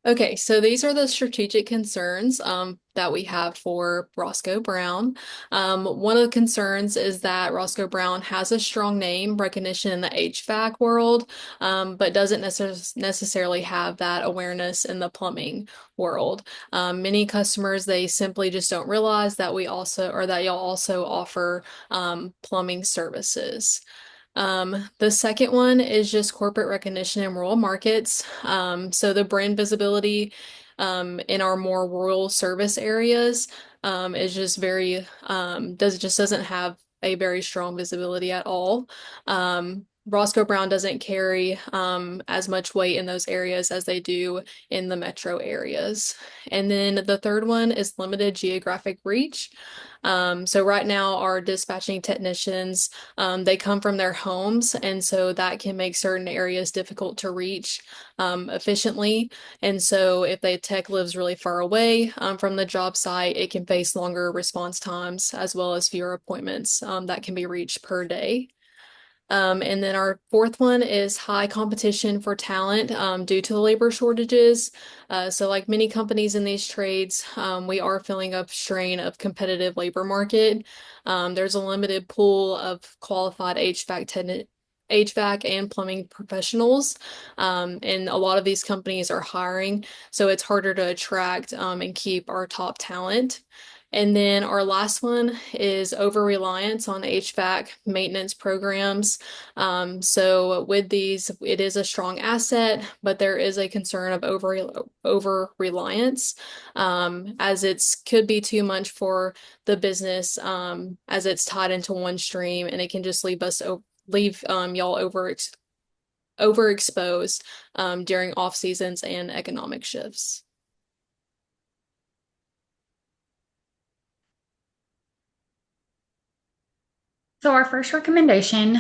Okay, so these are the strategic concerns that we have for Roscoe Brown. One of the concerns is that Roscoe Brown has a strong name recognition in the HVAC world, but doesn't necessarily have that awareness in the plumbing world. Many customers, they simply just don't realize that we also, or that y'all also offer plumbing services. The second one is just corporate recognition in rural markets. So the brand visibility in our more rural service areas is just very doesn't have a very strong visibility at all. Roscoe Brown doesn't carry as much weight in those areas as they do in the metro areas. And then the third one is limited geographic reach. So right now, our dispatching technicians they come from their homes, and so that can make certain areas difficult to reach efficiently. And so, if the tech lives really far away from the job site, it can face longer response times as well as fewer appointments that can be reached per day. And then our fourth one is high competition for talent due to the labor shortages. So, like many companies in these trades, we are feeling a strain of competitive labor market. There's a limited pool of qualified HVAC and plumbing professionals, and a lot of these companies are hiring, so it's harder to attract and keep our top talent. And then our last one is over reliance on HVAC maintenance programs. So with these, it is a strong asset, but there is a concern of over reliance, as it's could be too much for the business, as it's tied into one stream, and it can just leave y'all overexposed during off seasons and economic shifts. So our first recommendation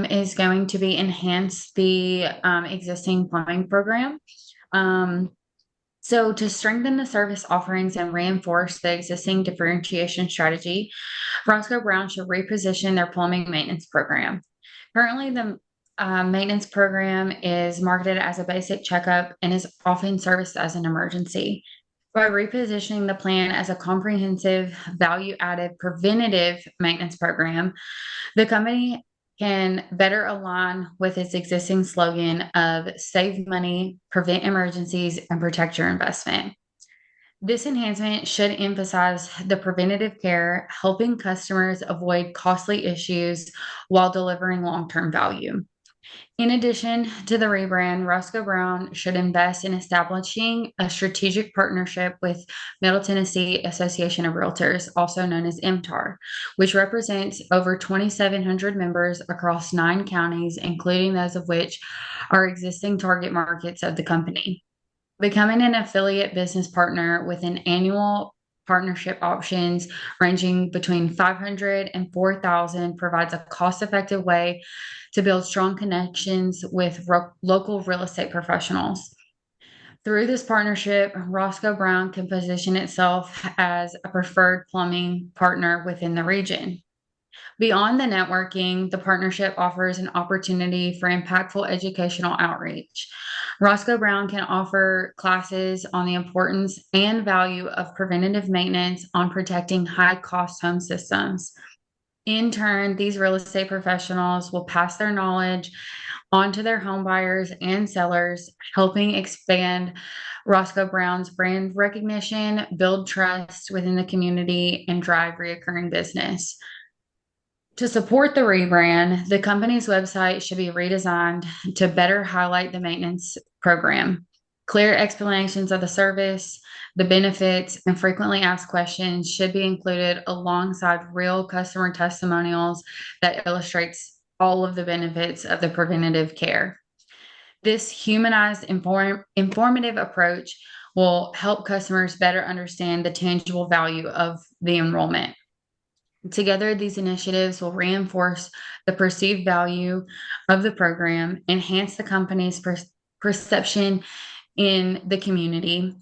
is going to be enhance the existing plumbing program. Um, so to strengthen the service offerings and reinforce the existing differentiation strategy, Roscoe Brown should reposition their plumbing maintenance program. Currently, the maintenance program is marketed as a basic checkup and is often serviced as an emergency. By repositioning the plan as a comprehensive, value added preventative maintenance program, the company can better align with its existing slogan of save money, prevent emergencies, and protect your investment. This enhancement should emphasize the preventative care, helping customers avoid costly issues while delivering long term value. In addition to the rebrand, Roscoe Brown should invest in establishing a strategic partnership with Middle Tennessee Association of Realtors, also known as MTAR, which represents over 2,700 members across 9 counties, including those of which are existing target markets of the company. Becoming an affiliate business partner with an annual partnership options ranging between 500 and 4,000 provides a cost-effective way to build strong connections with local real estate professionals. Through this partnership, Roscoe Brown can position itself as a preferred plumbing partner within the region. Beyond the networking, the partnership offers an opportunity for impactful educational outreach. Roscoe Brown can offer classes on the importance and value of preventative maintenance on protecting high cost home systems. In turn, these real estate professionals will pass their knowledge on to their home buyers and sellers, helping expand Roscoe Brown's brand recognition, build trust within the community, and drive reoccurring business. To support the rebrand, the company's website should be redesigned to better highlight the maintenance program. Clear explanations of the service, the benefits, and frequently asked questions should be included alongside real customer testimonials that illustrates all of the benefits of the preventative care. This humanized, informative approach will help customers better understand the tangible value of the enrollment. Together, these initiatives will reinforce the perceived value of the program, enhance the company's perception in the community.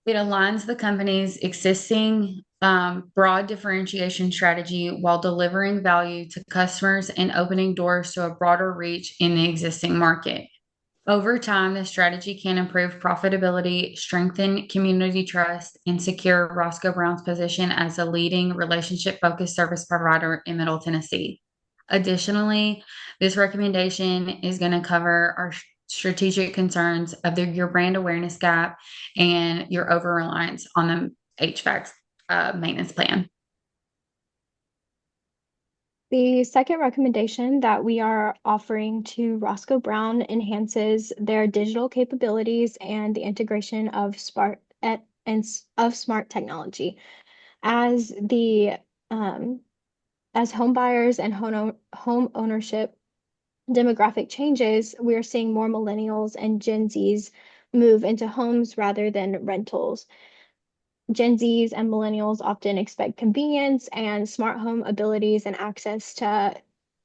It aligns the company's existing broad differentiation strategy while delivering value to customers and opening doors to a broader reach in the existing market. Over time, this strategy can improve profitability, strengthen community trust, and secure Roscoe Brown's position as a leading relationship focused service provider in Middle Tennessee. Additionally, this recommendation is going to cover our strategic concerns of your brand awareness gap and your over reliance on the HVAC maintenance plan. The second recommendation that we are offering to Roscoe Brown enhances their digital capabilities and the integration of smart technology. As the as home buyers and home ownership demographic changes, we are seeing more millennials and Gen Zs move into homes rather than rentals. Gen Zs and millennials often expect convenience and smart home abilities and access to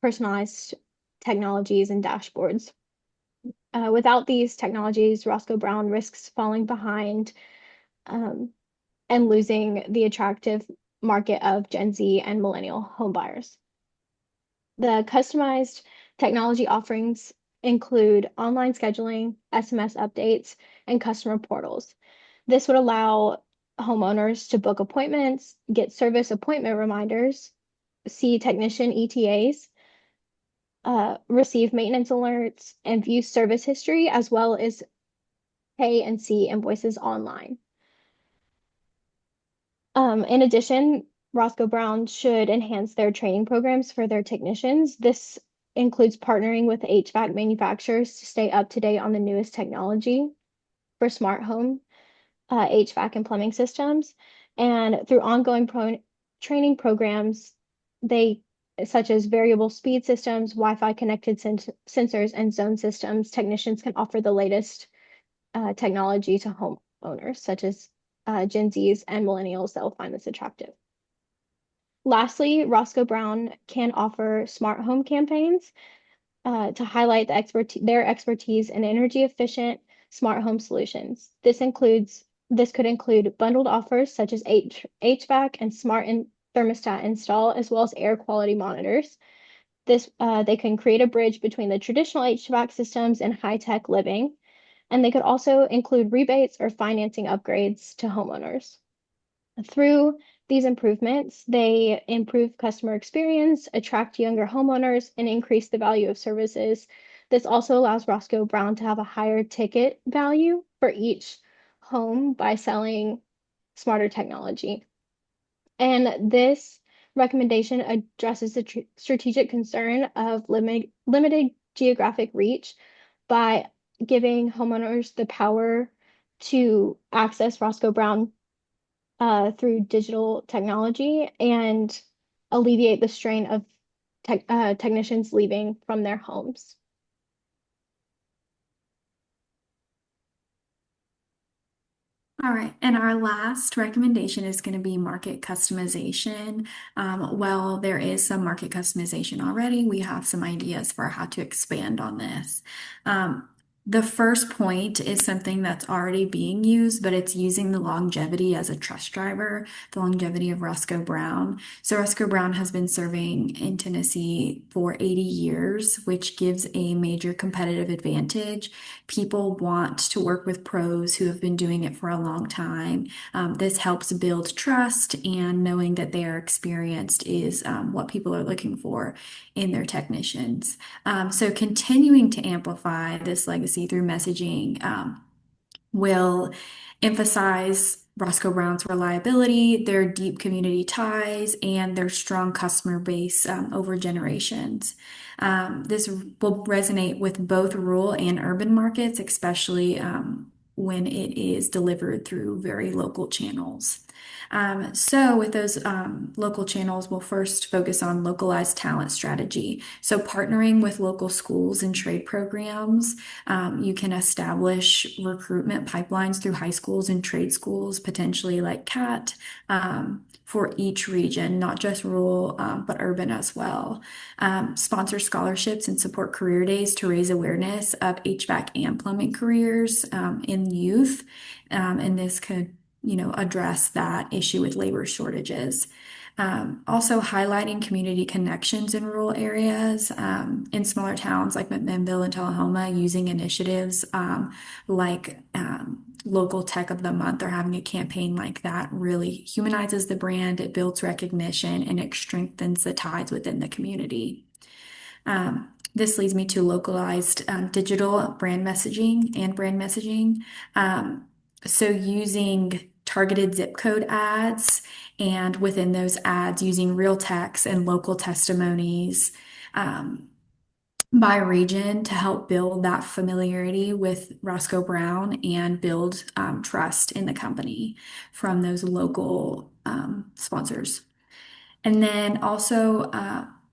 personalized technologies and dashboards. Without these technologies, Roscoe Brown risks falling behind um, and losing the attractive market of Gen Z and millennial home buyers. The customized technology offerings include online scheduling, SMS updates, and customer portals. This would allow homeowners to book appointments, get service appointment reminders, see technician ETAs, receive maintenance alerts, and view service history, as well as pay and see invoices online. In addition, Roscoe Brown should enhance their training programs for their technicians. This includes partnering with HVAC manufacturers to stay up to date on the newest technology for smart home HVAC and plumbing systems. And through ongoing training programs, they such as variable speed systems, Wi-Fi connected sensors, and zone systems, technicians can offer the latest technology to homeowners, such as Gen Zs and millennials that will find this attractive. Lastly, Roscoe Brown can offer smart home campaigns to highlight their expertise in energy efficient smart home solutions. This could include bundled offers such as HVAC and thermostat install, as well as air quality monitors. They can create a bridge between the traditional HVAC systems and high-tech living, and they could also include rebates or financing upgrades to homeowners. Through these improvements, they improve customer experience, attract younger homeowners, and increase the value of services. This also allows Roscoe Brown to have a higher ticket value for each home by selling smarter technology. And this recommendation addresses the strategic concern of limited geographic reach by giving homeowners the power to access Roscoe Brown through digital technology and alleviate the strain of technicians leaving from their homes. All right, and our last recommendation is going to be market customization. Well, there is some market customization already. We have some ideas for how to expand on this. Um, the first point is something that's already being used, but it's using the longevity as a trust driver, the longevity of Roscoe Brown. So Roscoe Brown has been serving in Tennessee for 80 years, which gives a major competitive advantage. People want to work with pros who have been doing it for a long time. This helps build trust, and knowing that they are experienced is what people are looking for in their technicians. So continuing to amplify this legacy through messaging will emphasize Roscoe Brown's reliability, their deep community ties, and their strong customer base over generations. This will resonate with both rural and urban markets, especially when it is delivered through very local channels. So with those local channels, we'll first focus on localized talent strategy. So partnering with local schools and trade programs, you can establish recruitment pipelines through high schools and trade schools, potentially like CAT, for each region, not just rural, but urban as well. Sponsor scholarships and support career days to raise awareness of HVAC and plumbing careers in youth. And this could address that issue with labor shortages. Also highlighting community connections in rural areas, in smaller towns like McMinnville and Tullahoma, using initiatives like Local Tech of the Month or having a campaign like that really humanizes the brand, it builds recognition, and it strengthens the ties within the community. This leads me to localized digital brand messaging and brand messaging. Um, so using targeted zip code ads, and within those ads, using real text and local testimonies um, by region to help build that familiarity with Roscoe Brown and build trust in the company from those local sponsors. And then also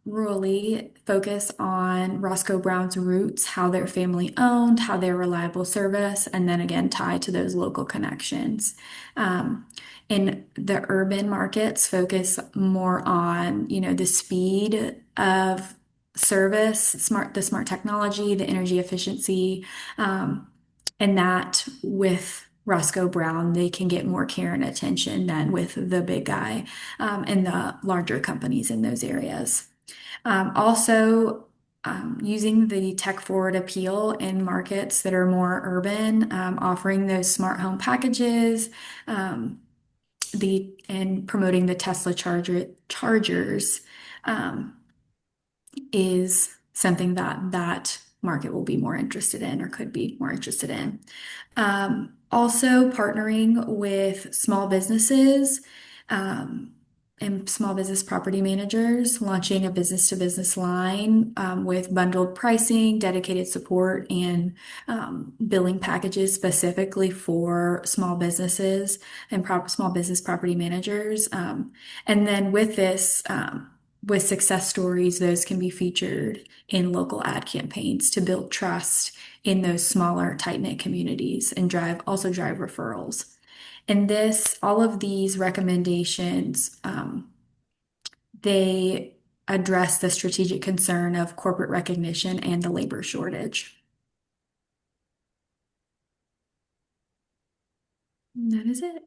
rurally focus on Roscoe Brown's roots, how they're family owned, how they're reliable service, and then again tied to those local connections. Um, in the urban markets, focus more on, the speed of service, the smart technology, the energy efficiency, and that with Roscoe Brown, they can get more care and attention than with the big guy and the larger companies in those areas. Also, using the tech forward appeal in markets that are more urban, offering those smart home packages, and promoting the Tesla chargers is something that market will be more interested in or could be more interested in. Also, partnering with small businesses and small business property managers, launching a business to business line with bundled pricing, dedicated support, and billing packages specifically for small businesses and small business property managers. And then with this, with success stories, those can be featured in local ad campaigns to build trust in those smaller, tight-knit communities and drive referrals. And all of these recommendations, they address the strategic concern of corporate recognition and the labor shortage. And that is it.